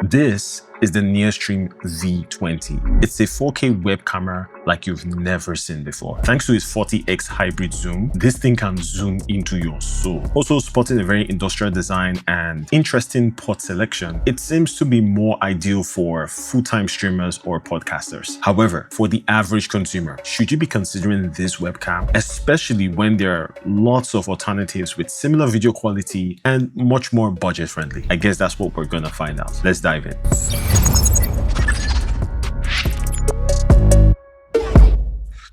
This is the NearStream V20. It's a 4K web camera like you've never seen before. Thanks to its 40x hybrid zoom, this thing can zoom into your soul. Also sporting a very industrial design and interesting port selection, it seems to be more ideal for full-time streamers or podcasters. However, for the average consumer, should you be considering this webcam, especially when there are lots of alternatives with similar video quality and much more budget friendly? I guess that's what we're gonna find out. Let's dive in.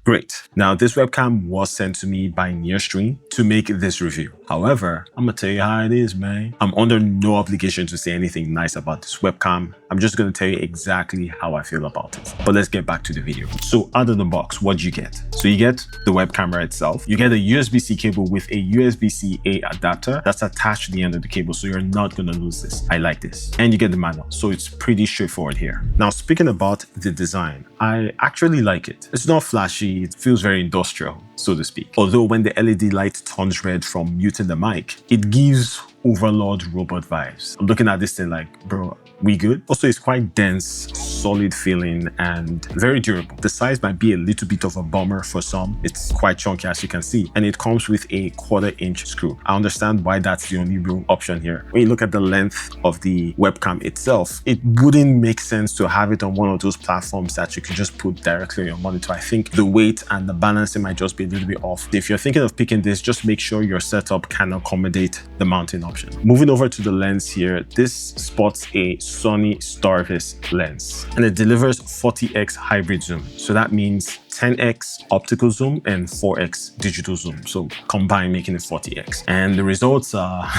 Great. Now, this webcam was sent to me by NearStream to make this review. However, I'm gonna tell you how it is, man. I'm under no obligation to say anything nice about this webcam. I'm just gonna tell you exactly how I feel about it. But let's get back to the video. So out of the box, what do you get? So you get the web camera itself. You get a USB-C cable with a USB-C-A adapter that's attached to the end of the cable, so you're not gonna lose this. I like this. And you get the manual, so it's pretty straightforward here. Now, speaking about the design, I actually like it. It's not flashy. It feels very industrial, so to speak. Although when the LED light turns red from muting the mic, it gives Overlord robot vibes. I'm looking at this thing like, bro, we good? Also, it's quite dense, solid feeling, and very durable. The size might be a little bit of a bummer for some. It's quite chunky, as you can see, and it comes with a 1/4" screw. I understand why that's the only real option here. When you look at the length of the webcam itself, it wouldn't make sense to have it on one of those platforms that you can just put directly on your monitor. I think the weight and the balancing might just be a little bit off. If you're thinking of picking this, just make sure your setup can accommodate the mounting option. Moving over to the lens here, this sports a Sony Starvis lens, and it delivers 40x hybrid zoom. So that means 10x optical zoom and 4x digital zoom. So combined, making it 40x. And the results are,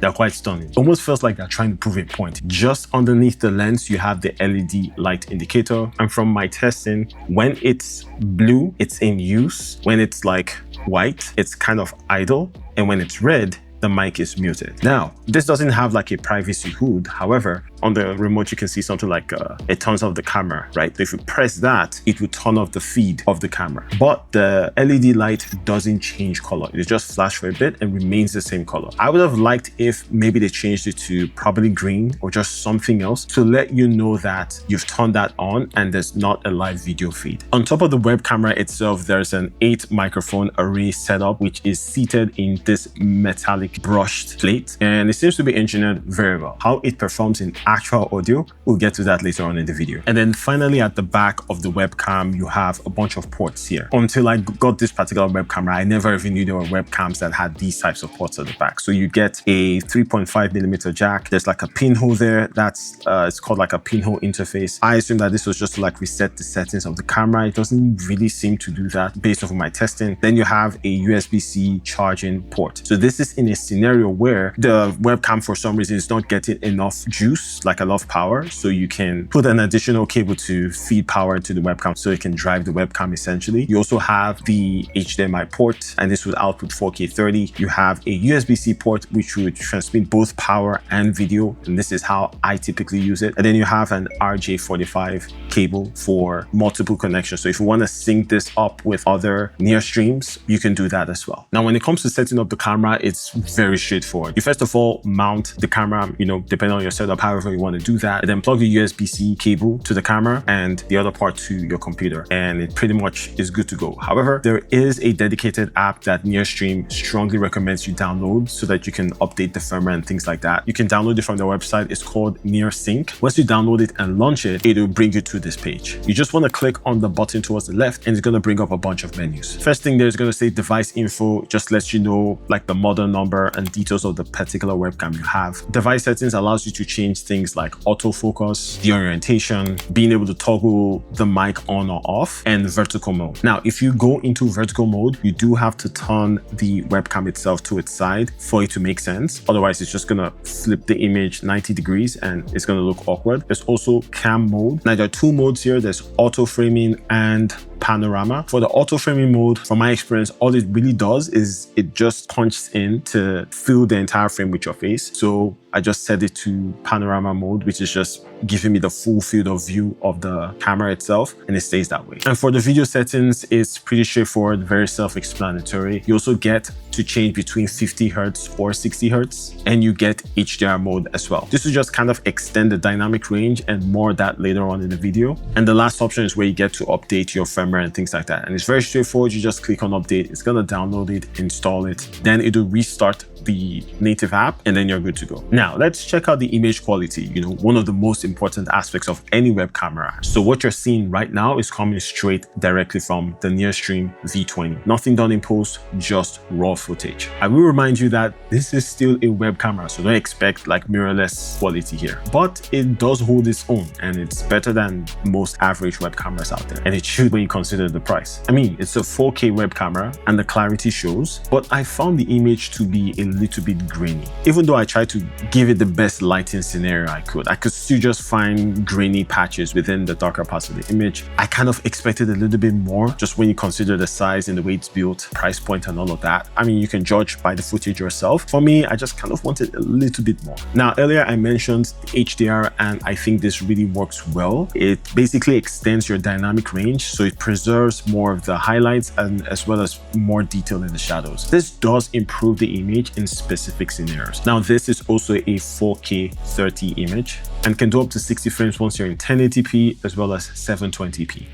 they're quite stunning. Almost feels like they're trying to prove a point. Just underneath the lens, you have the LED light indicator. And from my testing, when it's blue, it's in use. When it's like white, it's kind of idle. And when it's red, the mic is muted. Now, this doesn't have like a privacy hood. However, on the remote, you can see something like it turns off the camera, right? So if you press that, it will turn off the feed of the camera. But the LED light doesn't change color. It just flashes for a bit and remains the same color. I would have liked if maybe they changed it to probably green or just something else to let you know that you've turned that on and there's not a live video feed. On top of the web camera itself, there's an 8 microphone array setup, which is seated in this metallic brushed plate, and it seems to be engineered very well. How it performs in actual audio, we'll get to that later on in the video. And then finally, at the back of the webcam, you have a bunch of ports here. Until I got this particular web camera, I never even knew there were webcams that had these types of ports at the back. So you get a 3.5mm jack. There's like a pinhole there. That's it's called like a pinhole interface. I assume that this was just to like reset the settings of the camera. It doesn't really seem to do that based off of my testing. Then you have a USB-C charging port. So this is in a scenario where the webcam for some reason is not getting enough juice, like enough power, so you can put an additional cable to feed power into the webcam so it can drive the webcam essentially. You also have the HDMI port, and this would output 4K 30. You have a USB-C port which would transmit both power and video, and this is how I typically use it. And then you have an RJ45 cable for multiple connections. So if you want to sync this up with other NearStreams, you can do that as well. Now, when it comes to setting up the camera, it's very straightforward. You first of all mount the camera, depending on your setup, however you want to do that, and then plug the USB-C cable to the camera and the other part to your computer, and it pretty much is good to go. However, there is a dedicated app that NearStream strongly recommends you download so that you can update the firmware and things like that. You can download it from their website. It's called NearSync. Once you download it and launch it, it will bring you to this page. You just want to click on the button towards the left, and it's going to bring up a bunch of menus. First thing there is going to say device info, just lets you know like the model number and details of the particular webcam you have. Device settings allows you to change things like autofocus, the orientation, being able to toggle the mic on or off, and vertical mode. Now, if you go into vertical mode, you do have to turn the webcam itself to its side for it to make sense. Otherwise, it's just gonna flip the image 90 degrees and it's gonna look awkward. There's also cam mode. Now, there are 2 modes here. There's auto framing and panorama. For the auto framing mode, from my experience, all it really does is it just punches in to fill the entire frame with your face. So I just set it to panorama mode, which is just giving me the full field of view of the camera itself, and it stays that way. And for the video settings, it's pretty straightforward, very self-explanatory. You also get to change between 50 Hertz or 60 Hertz, and you get HDR mode as well. This will just kind of extend the dynamic range, and more of that later on in the video. And the last option is where you get to update your firmware and things like that. And it's very straightforward. You just click on update. It's gonna download it, install it, then it'll restart the native app, and then you're good to go. Now, let's check out the image quality, one of the most important aspects of any web camera. So what you're seeing right now is coming straight directly from the NearStream V20. Nothing done in post, just raw footage. I will remind you that this is still a web camera, so don't expect like mirrorless quality here. But it does hold its own, and it's better than most average web cameras out there. And it should when you consider the price. I mean, it's a 4K web camera and the clarity shows, but I found the image to be a little bit grainy. Even though I tried to give it the best lighting scenario I could still just find grainy patches within the darker parts of the image. I kind of expected a little bit more just when you consider the size and the way it's built, price point and all of that. I mean, you can judge by the footage yourself. For me, I just kind of wanted a little bit more. Now, earlier I mentioned HDR, and I think this really works well. It basically extends your dynamic range, so it preserves more of the highlights and as well as more detail in the shadows. This does improve the image in specific scenarios. Now, this is also a 4K 30 image and can do up to 60 frames once you're in 1080p as well as 720p.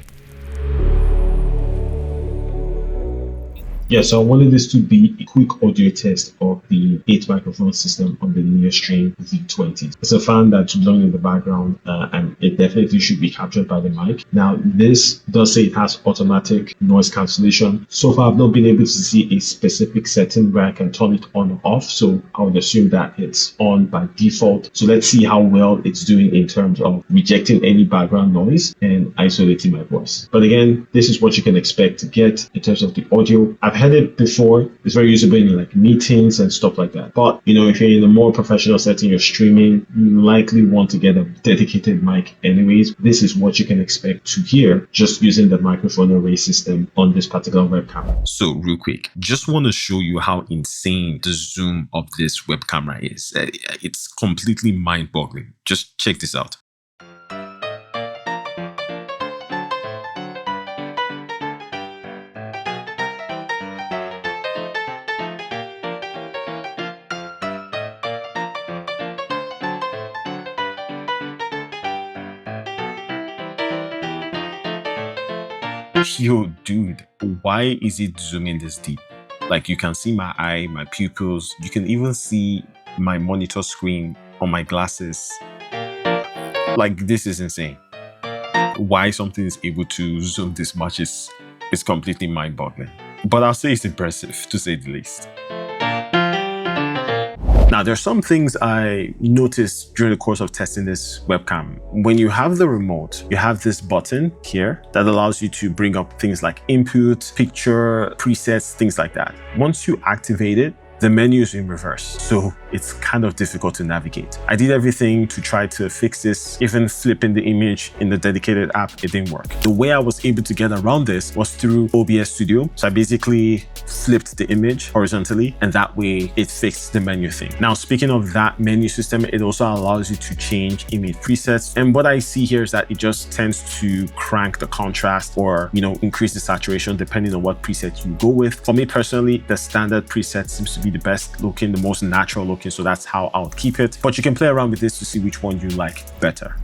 Yeah, so I wanted this to be a quick audio test of the 8 microphone system on the NearStream V20. It's a fan that's running in the background, and it definitely should be captured by the mic. Now, this does say it has automatic noise cancellation. So far, I've not been able to see a specific setting where I can turn it on or off, so I would assume that it's on by default. So let's see how well it's doing in terms of rejecting any background noise and isolating my voice. But again, this is what you can expect to get in terms of the audio. I've had it before. It's very usable in like meetings and stuff like that. But if you're in a more professional setting, you're streaming, you likely want to get a dedicated mic anyways. This is what you can expect to hear just using the microphone array system on this particular web camera. So real quick, just want to show you how insane the zoom of this web camera is. It's completely mind-boggling. Just check this out. Yo, dude, why is it zooming this deep? Like, you can see my eye, my pupils. You can even see my monitor screen on my glasses. Like, this is insane. Why something is able to zoom this much is completely mind-boggling. But I'll say it's impressive, to say the least. Now, there are some things I noticed during the course of testing this webcam. When you have the remote, you have this button here that allows you to bring up things like input, picture, presets, things like that. Once you activate it, the menu is in reverse, so it's kind of difficult to navigate. I did everything to try to fix this, even flipping the image in the dedicated app, it didn't work. The way I was able to get around this was through OBS Studio. So I basically flipped the image horizontally, and that way it fixed the menu thing. Now, speaking of that menu system, it also allows you to change image presets. And what I see here is that it just tends to crank the contrast or, increase the saturation depending on what preset you go with. For me personally, the standard preset seems to be the best looking, the most natural looking, so that's how I would keep it. But you can play around with this to see which one you like better.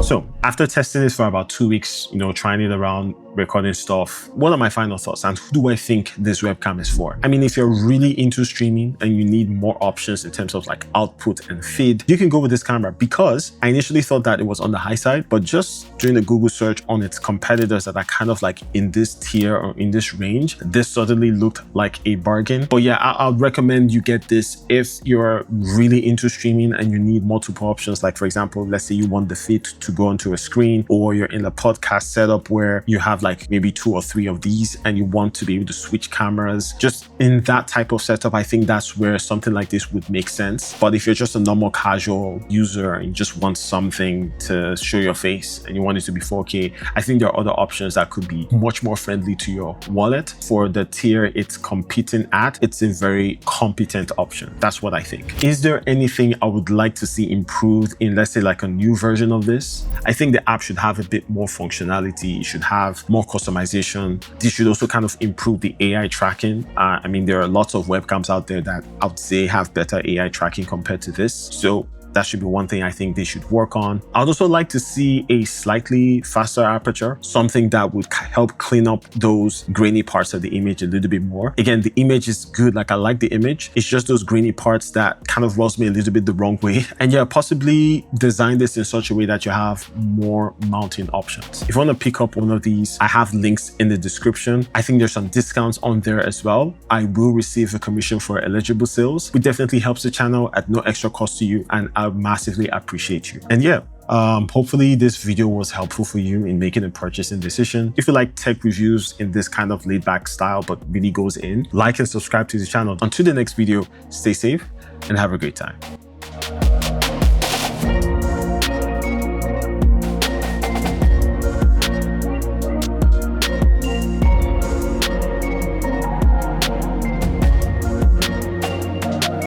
So after testing this for about 2 weeks, trying it around, recording stuff, what are my final thoughts and who do I think this webcam is for? I mean, if you're really into streaming and you need more options in terms of like output and feed, you can go with this camera, because I initially thought that it was on the high side, but just doing a Google search on its competitors that are kind of like in this tier or in this range, this suddenly looked like a bargain. But yeah, I would recommend you get this if you're really into streaming and you need multiple options. Like, for example, let's say you want the feed to go onto a screen, or you're in a podcast setup where you have like maybe 2 or 3 of these and you want to be able to switch cameras, just in that type of setup, I think that's where something like this would make sense. But if you're just a normal casual user and you just want something to show your face and you want it to be 4K, I think there are other options that could be much more friendly to your wallet. For the tier it's competing at, it's a very competent option. That's what I think. Is there anything I would like to see improved in, let's say, like a new version of this? I think the app should have a bit more functionality. It should have more customization. This should also kind of improve the AI tracking. I mean, there are lots of webcams out there that I would say have better AI tracking compared to this. So that should be one thing I think they should work on. I'd also like to see a slightly faster aperture, something that would help clean up those grainy parts of the image a little bit more. Again, the image is good. Like, I like the image. It's just those grainy parts that kind of rubs me a little bit the wrong way. And yeah, possibly design this in such a way that you have more mounting options. If you want to pick up one of these, I have links in the description. I think there's some discounts on there as well. I will receive a commission for eligible sales, which definitely helps the channel at no extra cost to you, and I massively appreciate you. And yeah, hopefully this video was helpful for you in making a purchasing decision. If you like tech reviews in this kind of laid back style but really goes in, like and subscribe to the channel. Until the next video, stay safe and have a great time.